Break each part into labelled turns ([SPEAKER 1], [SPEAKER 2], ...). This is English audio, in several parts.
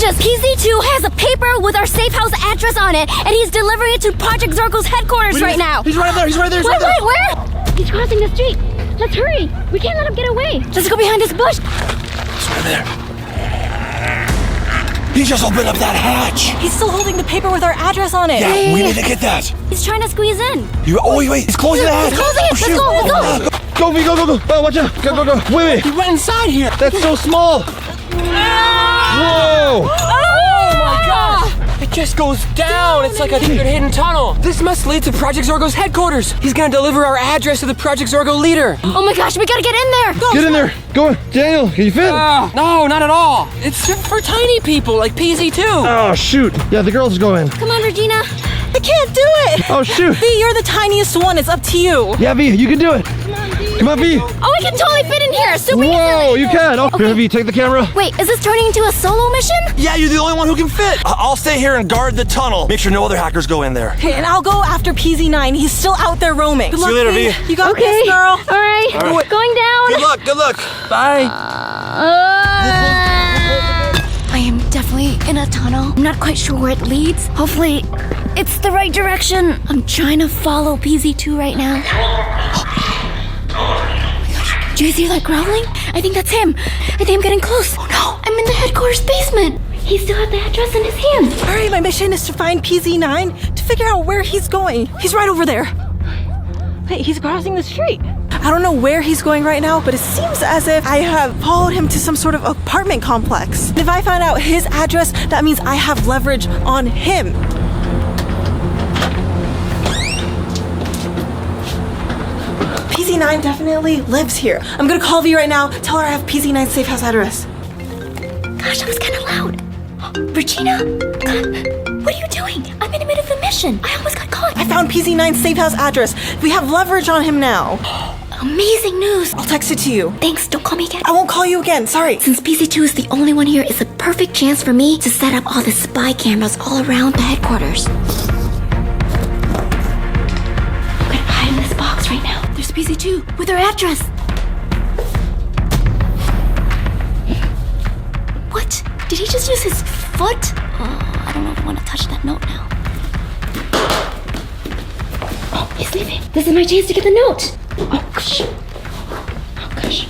[SPEAKER 1] ninjas! PZ2 has a paper with our safe house address on it, and he's delivering it to Project Zorgo's headquarters right now.
[SPEAKER 2] He's right there.
[SPEAKER 1] Wait, where? He's crossing the street. Let's hurry. We can't let him get away. Let's go behind this bush.
[SPEAKER 2] He's right there. He just opened up that hatch.
[SPEAKER 3] He's still holding the paper with our address on it.
[SPEAKER 2] Yeah, we need to get that.
[SPEAKER 1] He's trying to squeeze in.
[SPEAKER 2] Wait. He's closing the hatch.
[SPEAKER 1] He's closing it. Let's go.
[SPEAKER 2] Go. Oh, watch out. Go. Wait.
[SPEAKER 4] He went inside here.
[SPEAKER 2] That's so small. Whoa.
[SPEAKER 4] It just goes down. It's like a secret hidden tunnel. This must lead to Project Zorgo's headquarters. He's gonna deliver our address to the Project Zorgo leader.
[SPEAKER 1] Oh my gosh, we gotta get in there. Go.
[SPEAKER 2] Get in there. Go on. Daniel, can you fit?
[SPEAKER 4] No, not at all. It's for tiny people like PZ2.
[SPEAKER 2] Oh, shoot. Yeah, the girls go in.
[SPEAKER 1] Come on, Regina.
[SPEAKER 3] I can't do it.
[SPEAKER 2] Oh, shoot.
[SPEAKER 3] V, you're the tiniest one. It's up to you.
[SPEAKER 2] Yeah, V, you can do it. Come on, V.
[SPEAKER 1] Oh, we can totally fit in here. Super
[SPEAKER 2] Whoa,
[SPEAKER 1] easily.
[SPEAKER 2] you can. Oh, okay. V, take the camera.
[SPEAKER 1] Wait, is this turning into a solo mission?
[SPEAKER 2] Yeah, you're the only one who can fit. I'll stay here and guard the tunnel. Make sure no other hackers go in there.
[SPEAKER 3] Okay, and I'll go after PZ9. He's still out there roaming. Good luck,
[SPEAKER 2] See you later, V.
[SPEAKER 3] You got this, girl.
[SPEAKER 1] All right. Going down.
[SPEAKER 2] Good luck.
[SPEAKER 4] Bye.
[SPEAKER 1] I am definitely in a tunnel. I'm not quite sure where it leads. Hopefully, it's the right direction. I'm trying to follow PZ2 right now. Do you hear that growling? I think that's him. I think I'm getting close. Oh no, I'm in the headquarters basement. He still has the address in his hands.
[SPEAKER 3] All right, my mission is to find PZ9 to figure out where he's going. He's right over there. Wait, he's crossing the street. I don't know where he's going right now, but it seems as if I have followed him to some sort of apartment complex. If I find out his address, that means I have leverage on him. PZ9 definitely lives here. I'm gonna call V right now, tell her I have PZ9's safe house address.
[SPEAKER 1] Gosh, that was kind of loud. Regina, what are you doing? I'm in the middle of a mission. I almost got caught.
[SPEAKER 3] I found PZ9's safe house address. We have leverage on him now.
[SPEAKER 1] Amazing news.
[SPEAKER 3] I'll text it to you.
[SPEAKER 1] Thanks, don't call me again.
[SPEAKER 3] I won't call you again, sorry.
[SPEAKER 1] Since PZ2 is the only one here, it's a perfect chance for me to set up all the spy cameras all around the headquarters. I'm gonna hide in this box right now. There's PZ2 with her address. What? Did he just use his foot? I don't know if I want to touch that note now. Oh, he's leaving. This is my chance to get the note. Oh, gosh. Oh, gosh.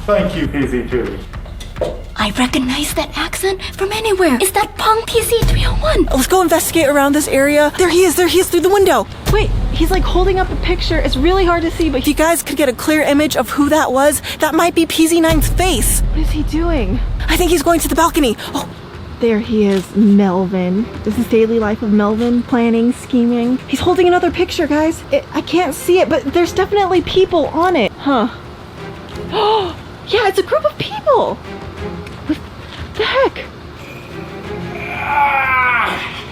[SPEAKER 5] Thank you, PZ2.
[SPEAKER 1] I recognize that accent from anywhere. It's that punk PZ301.
[SPEAKER 3] Let's go investigate around this area. There he is through the window. Wait, he's like holding up a picture. It's really hard to see, but if you guys could get a clear image of who that was, that might be PZ9's face. What is he doing? I think he's going to the balcony. Oh, there he is, Melvin. This is daily life of Melvin, planning, scheming. He's holding another picture, guys. I can't see it, but there's definitely people on it. Huh. Oh, yeah, it's a group of people. What the heck?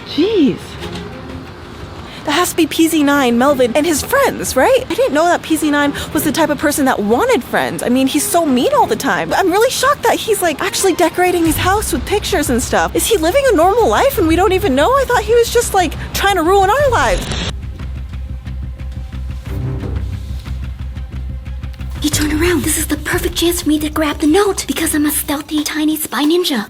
[SPEAKER 3] Jeez. That has to be PZ9, Melvin, and his friends, right? I didn't know that PZ9 was the type of person that wanted friends. I mean, he's so mean all the time. I'm really shocked that he's like actually decorating his house with pictures and stuff. Is he living a normal life and we don't even know? I thought he was just like trying to ruin our lives.
[SPEAKER 1] He turned around. This is the perfect chance for me to grab the note because I'm a stealthy, tiny spy ninja.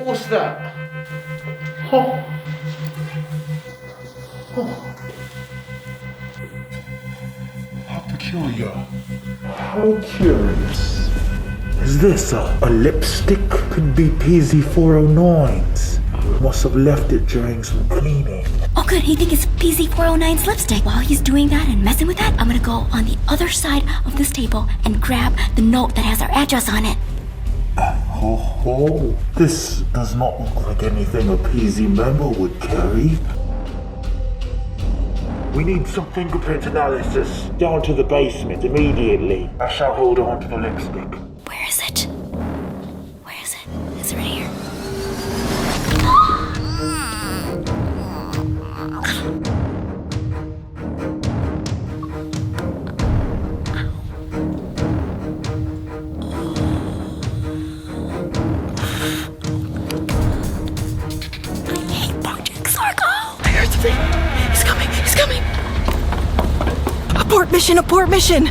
[SPEAKER 5] What's that? Oh. How peculiar. How curious. Is this a lipstick? Could be PZ409's. Must have left it during some cleaning.
[SPEAKER 1] Oh good, he thinks it's PZ409's lipstick. While he's doing that and messing with that, I'm gonna go on the other side of this table and grab the note that has our address on it.
[SPEAKER 5] Oh, this does not look like anything a PZ member would carry. We need some fingerprint analysis. Down to the basement immediately. I shall hold on to the lipstick.
[SPEAKER 1] Where is it? Where is it? Is it right here?
[SPEAKER 3] mission, abort mission.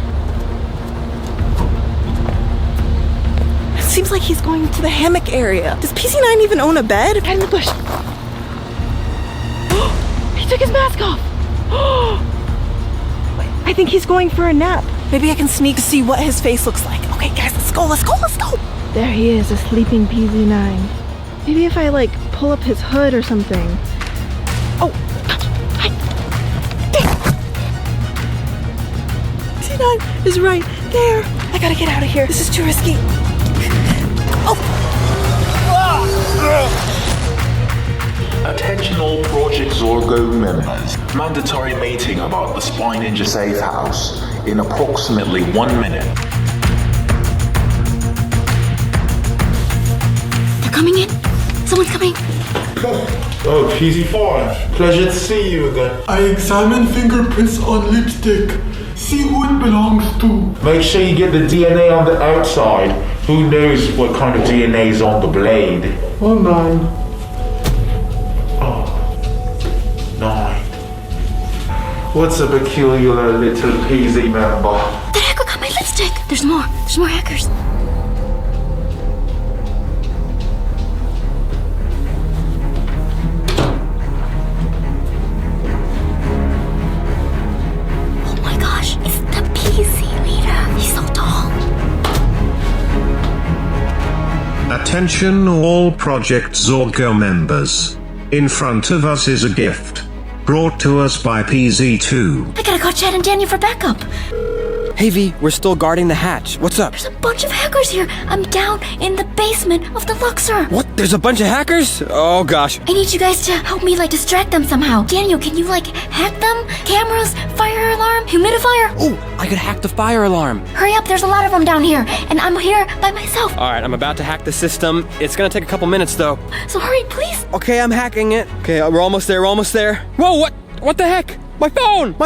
[SPEAKER 3] It seems like he's going to the hammock area. Does PZ9 even own a bed? Hide in the bush. He took his mask off. I think he's going for a nap. Maybe I can sneak to see what his face looks like. Okay, guys, let's go. There he is, a sleeping PZ9. Maybe if I, like, pull up his hood or something. Oh, hi. PZ9 is right there. I gotta get out of here. This is too risky. Oh.
[SPEAKER 6] Attention all Project Zorgo members. Mandatory meeting about the Spy Ninja safe house in approximately 1 minute.
[SPEAKER 1] They're coming in. Someone's coming.
[SPEAKER 5] Oh, PZ9. Pleasure to see you again.
[SPEAKER 7] I examined fingerprints on lipstick. See who it belongs to.
[SPEAKER 5] Make sure you get the DNA on the outside. Who knows what kind of DNA is on the blade?
[SPEAKER 7] Oh, 9.
[SPEAKER 5] 9. What's a peculiar little PZ member?
[SPEAKER 1] The hacker got my lipstick. There's more hackers. Oh my gosh, it's the PZ leader. He's so tall.
[SPEAKER 8] Attention all Project Zorgo members. In front of us is a gift. Brought to us by PZ9.
[SPEAKER 1] I gotta call Chad and Daniel for backup.
[SPEAKER 4] Hey V, we're still guarding the hatch. What's up?
[SPEAKER 1] There's a bunch of hackers here. I'm down in the basement of the Luxor.
[SPEAKER 4] What? There's a bunch of hackers? Oh gosh.
[SPEAKER 1] I need you guys to help me, like, distract them somehow. Daniel, can you, like, hack them? Cameras, fire alarm, humidifier?
[SPEAKER 4] Oh, I could hack the fire alarm.
[SPEAKER 1] Hurry up, there's a lot of them down here, and I'm here by myself.
[SPEAKER 4] Alright, I'm about to hack the system. It's gonna take a couple minutes though.
[SPEAKER 1] So hurry, please.
[SPEAKER 4] Okay, I'm hacking it. Okay, we're almost there, Whoa, what the heck? My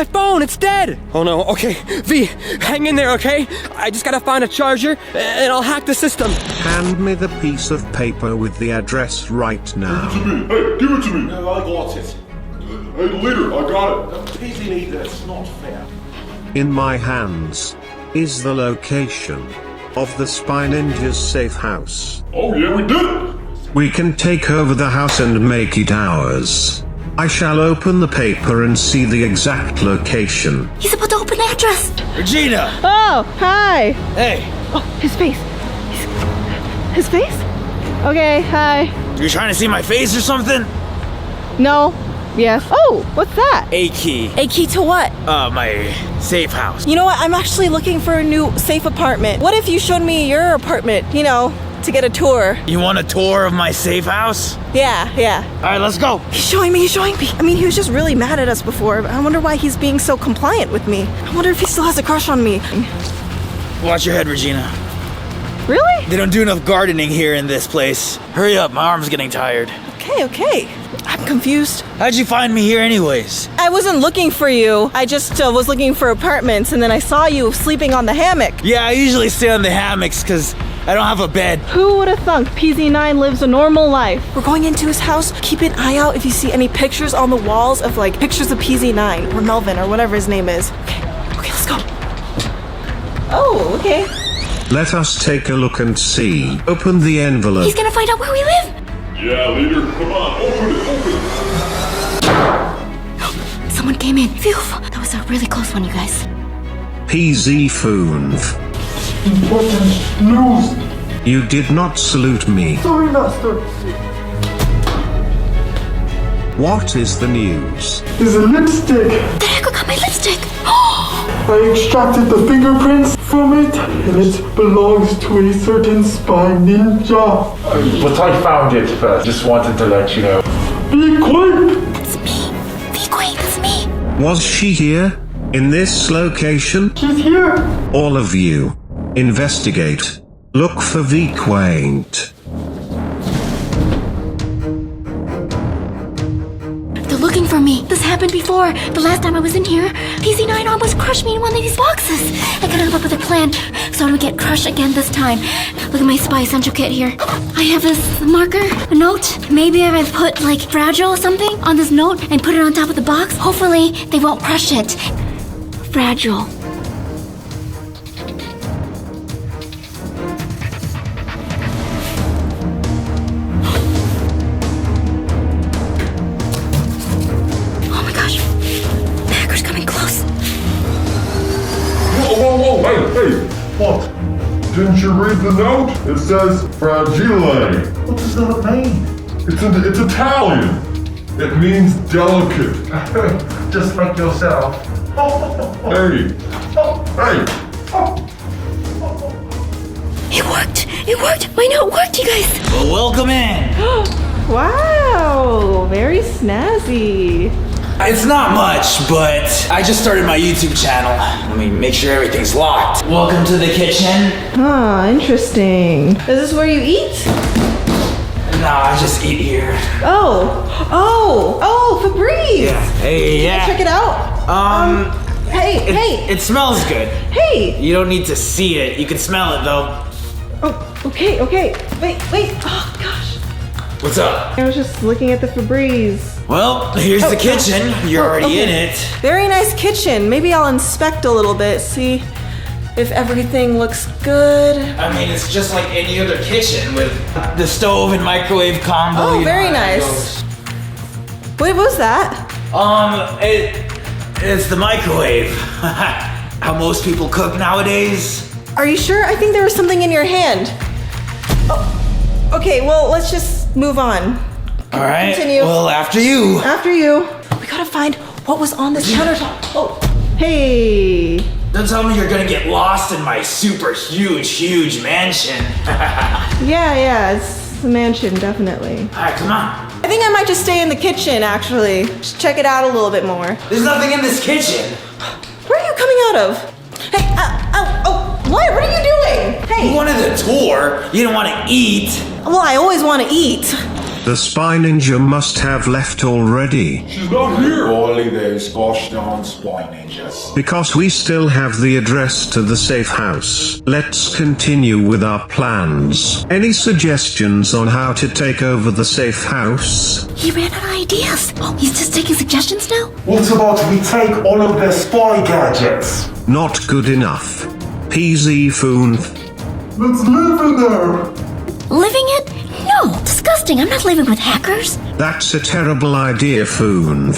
[SPEAKER 4] phone, it's dead. Oh no, okay. V, hang in there, okay? I just gotta find a charger, and I'll hack the system.
[SPEAKER 8] Hand me the piece of paper with the address right now.
[SPEAKER 7] Hey, give it to me.
[SPEAKER 5] No, I got it.
[SPEAKER 7] Hey, leader, I got it.
[SPEAKER 5] PZ leader, it's not fair.
[SPEAKER 8] In my hands is the location of the Spy Ninja's safe house.
[SPEAKER 7] Oh yeah, we did it.
[SPEAKER 8] We can take over the house and make it ours. I shall open the paper and see the exact location.
[SPEAKER 1] He's about to open the address.
[SPEAKER 2] Regina!
[SPEAKER 3] Oh, hi.
[SPEAKER 2] Hey,
[SPEAKER 3] Oh, his face. His face? Okay, hi.
[SPEAKER 2] you trying to see my face or something?
[SPEAKER 3] No. Yes. Oh, what's that?
[SPEAKER 2] A key.
[SPEAKER 3] A key to what?
[SPEAKER 2] My safe house.
[SPEAKER 3] You know what? I'm actually looking for a new safe apartment. What if you showed me your apartment, to get a tour?
[SPEAKER 2] You want a tour of my safe house?
[SPEAKER 3] Yeah.
[SPEAKER 2] Alright, let's go.
[SPEAKER 3] He's showing me. I mean, he was just really mad at us before. I wonder why he's being so compliant with me. I wonder if he still has a crush on me.
[SPEAKER 2] Watch your head, Regina.
[SPEAKER 3] Really?
[SPEAKER 2] They don't do enough gardening here in this place. Hurry up, my arm's getting tired.
[SPEAKER 3] Okay. I'm confused.
[SPEAKER 2] How'd you find me here anyways?
[SPEAKER 3] I wasn't looking for you. I just was looking for apartments, and then I saw you sleeping on the hammock.
[SPEAKER 2] Yeah, I usually stay on the hammocks because I don't have a bed.
[SPEAKER 3] Who would have thunk PZ9 lives a normal life? We're going into his house. Keep an eye out if you see any pictures on the walls of, like, pictures of PZ9 or Melvin or whatever his name is. Okay, let's go. Oh, okay.
[SPEAKER 8] Let us take a look and see. Open the envelope.
[SPEAKER 1] He's gonna find out where we live.
[SPEAKER 7] Yeah, leader, come on, open it.
[SPEAKER 1] Someone came in. Phew, that was a really close one, you guys.
[SPEAKER 8] PZ9.
[SPEAKER 7] Important news.
[SPEAKER 8] You did not salute me.
[SPEAKER 7] Sorry, master.
[SPEAKER 8] What is the news?
[SPEAKER 7] There's a lipstick.
[SPEAKER 1] The hacker got my lipstick.
[SPEAKER 7] I extracted the fingerprints from it, and it belongs to a certain spy ninja.
[SPEAKER 5] But I found it first. Just wanted to let you know.
[SPEAKER 7] Be quick!
[SPEAKER 1] That's me. Qwaint, that's me.
[SPEAKER 8] Was she here? In this location?
[SPEAKER 7] She's here.
[SPEAKER 8] All of you, investigate. Look for Qwaint.
[SPEAKER 1] They're looking for me. This happened before. The last time I was in here, PZ9 almost crushed me in one of these boxes. I gotta come up with a plan so I don't get crushed again this time. Look at my spy essential kit here. I have this marker, a note. Maybe if I put, like, fragile or something on this note and put it on top of the box, hopefully they won't crush it. Fragile.
[SPEAKER 7] Didn't you read the note? It says fragile.
[SPEAKER 5] What does that mean?
[SPEAKER 7] It's Italian. It means delicate.
[SPEAKER 5] Just like yourself.
[SPEAKER 7] Hey. Hey.
[SPEAKER 1] It worked! It worked! My note worked, you guys!
[SPEAKER 9] Well, welcome in.
[SPEAKER 3] Wow, very snazzy.
[SPEAKER 9] It's not much, but I just started my YouTube channel. Let me make sure everything's locked. Welcome to the kitchen.
[SPEAKER 3] Huh, interesting. Is this where you eat?
[SPEAKER 9] Nah, I just eat here.
[SPEAKER 3] Oh, Febreze.
[SPEAKER 9] Yeah. Hey,
[SPEAKER 3] Can I check it out? Hey.
[SPEAKER 9] It smells good.
[SPEAKER 3] Hey.
[SPEAKER 9] You don't need to see it. You can smell it though.
[SPEAKER 3] Oh, okay. Wait. Oh gosh.
[SPEAKER 9] What's up?
[SPEAKER 3] I was just looking at the Febreze.
[SPEAKER 9] Well, here's the kitchen. You're already in it.
[SPEAKER 3] Very nice kitchen. Maybe I'll inspect a little bit, see if everything looks good.
[SPEAKER 9] I mean, it's just like any other kitchen with the stove and microwave combo.
[SPEAKER 3] Oh,
[SPEAKER 9] you know
[SPEAKER 3] very
[SPEAKER 9] how that
[SPEAKER 3] nice.
[SPEAKER 9] goes.
[SPEAKER 3] Wait, what was that?
[SPEAKER 9] It's the microwave. How most people cook nowadays.
[SPEAKER 3] Are you sure? I think there was something in your hand. Oh, okay, well, let's just move on.
[SPEAKER 9] All right.
[SPEAKER 3] Continue.
[SPEAKER 9] Well, after you.
[SPEAKER 3] After you. We gotta find what was on this countertop. Oh, hey.
[SPEAKER 9] Don't tell me you're gonna get lost in my super huge mansion.
[SPEAKER 3] Yeah, it's a mansion, definitely.
[SPEAKER 9] All right, come on.
[SPEAKER 3] I think I might just stay in the kitchen, actually. Just check it out a little bit more.
[SPEAKER 9] There's nothing in this kitchen.
[SPEAKER 3] Where are you coming out of? Hey, what are you doing? Hey.
[SPEAKER 9] You wanted a tour. You didn't want to eat.
[SPEAKER 3] Well, I always want to eat.
[SPEAKER 8] The spy ninja must have left already.
[SPEAKER 7] She's not here.
[SPEAKER 6] Only those gosh darn spy ninjas.
[SPEAKER 8] Because we still have the address to the safe house. Let's continue with our plans. Any suggestions on how to take over the safe house?
[SPEAKER 1] He ran out of ideas. Oh, he's just taking suggestions now?
[SPEAKER 5] What about we take all of their spy gadgets?
[SPEAKER 8] Not good enough. PZ Foon.
[SPEAKER 7] Let's live in there.
[SPEAKER 1] Living it? No, disgusting. I'm not living with hackers.
[SPEAKER 8] That's a terrible idea, Foon.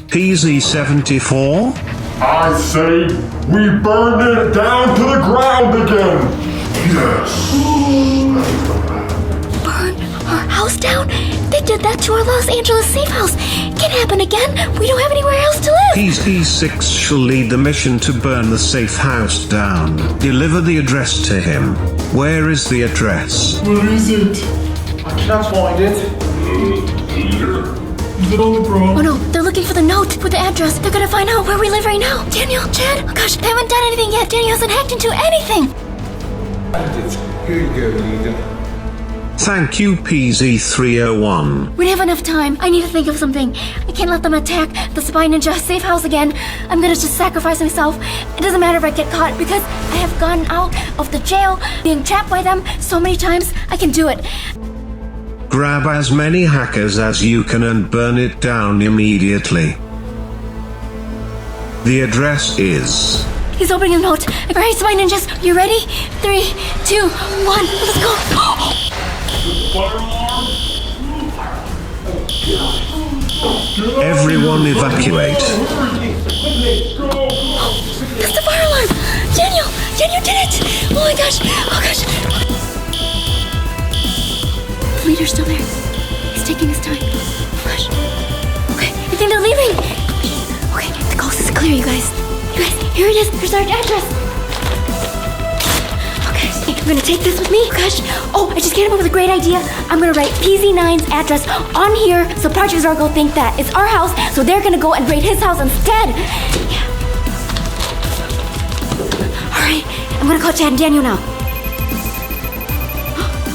[SPEAKER 8] PZ74?
[SPEAKER 7] I say we burn it down to the ground again. Yes.
[SPEAKER 1] Burn our house down? They did that to our Los Angeles safe house. Can't happen again. We don't have anywhere else to live.
[SPEAKER 8] PZ6 shall lead the mission to burn the safe house down. Deliver the address to him. Where is the address?
[SPEAKER 7] Where is it?
[SPEAKER 5] I cannot find it.
[SPEAKER 7] Is it on the ground?
[SPEAKER 1] Oh no, they're looking for the note with the address. They're gonna find out where we live right now. Daniel, Chad, oh gosh, they haven't done anything yet. Daniel hasn't hacked into anything.
[SPEAKER 6] Here you go, leader.
[SPEAKER 8] Thank you, PZ301.
[SPEAKER 1] We don't have enough time. I need to think of something. I can't let them attack the spy ninja safe house again. I'm gonna just sacrifice myself. It doesn't matter if I get caught because I have gotten out of the jail, being trapped by them so many times. I can do it.
[SPEAKER 8] Grab as many hackers as you can and burn it down immediately. The address is...
[SPEAKER 1] He's opening the note. All right, spy ninjas, you ready? 3, 2, 1, let's go.
[SPEAKER 8] Everyone evacuate.
[SPEAKER 1] That's the fire alarm. Daniel, you did it. Oh my gosh. The leader's still there. He's taking his time. Oh gosh. Okay, I think they're leaving. Okay, the coast is clear, you guys. Here it is. Here's our address. Okay, I'm gonna take this with me. Gosh. Oh, I just came up with a great idea. I'm gonna write PZ9's address on here so Project Zorgo think that it's our house, so they're gonna go and raid his house instead. Yeah. Alright, I'm gonna call Chad and Daniel now.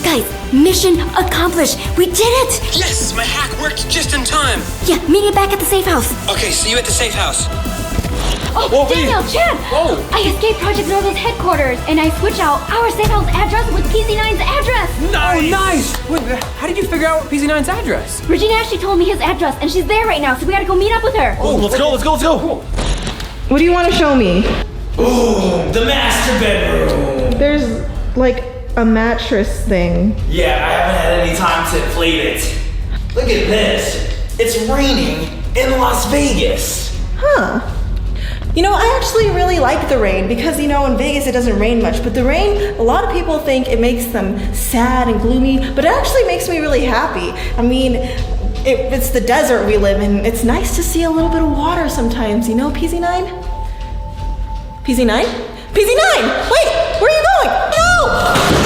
[SPEAKER 1] Guys, mission accomplished. We did it!
[SPEAKER 4] Yes, my hack worked just in time.
[SPEAKER 1] Yeah, meet me back at the safe house.
[SPEAKER 4] Okay, see you at the safe house.
[SPEAKER 1] Oh, Daniel, Chad!
[SPEAKER 4] Oh.
[SPEAKER 1] I escaped Project Zorgo's headquarters, and I switched out our safe house address with PZ9's address.
[SPEAKER 4] Nice! Oh, nice! Wait, how did you figure out PZ9's address?
[SPEAKER 1] Regina actually told me his address, and she's there right now, so we gotta go meet up with her.
[SPEAKER 2] Oh, let's go.
[SPEAKER 3] What do you want to show me?
[SPEAKER 9] Ooh, the master bedroom.
[SPEAKER 3] There's like a mattress thing.
[SPEAKER 9] Yeah, I haven't had any time to inflate it. Look at this. It's raining in Las Vegas.
[SPEAKER 3] Huh. You know, I actually really like the rain because, you know, in Vegas it doesn't rain much, but the rain, a lot of people think it makes them sad and gloomy, but it actually makes me really happy. I mean, it's the desert we live in. It's nice to see a little bit of water sometimes, you know, PZ9? PZ9? PZ9! Wait, where are you going? No!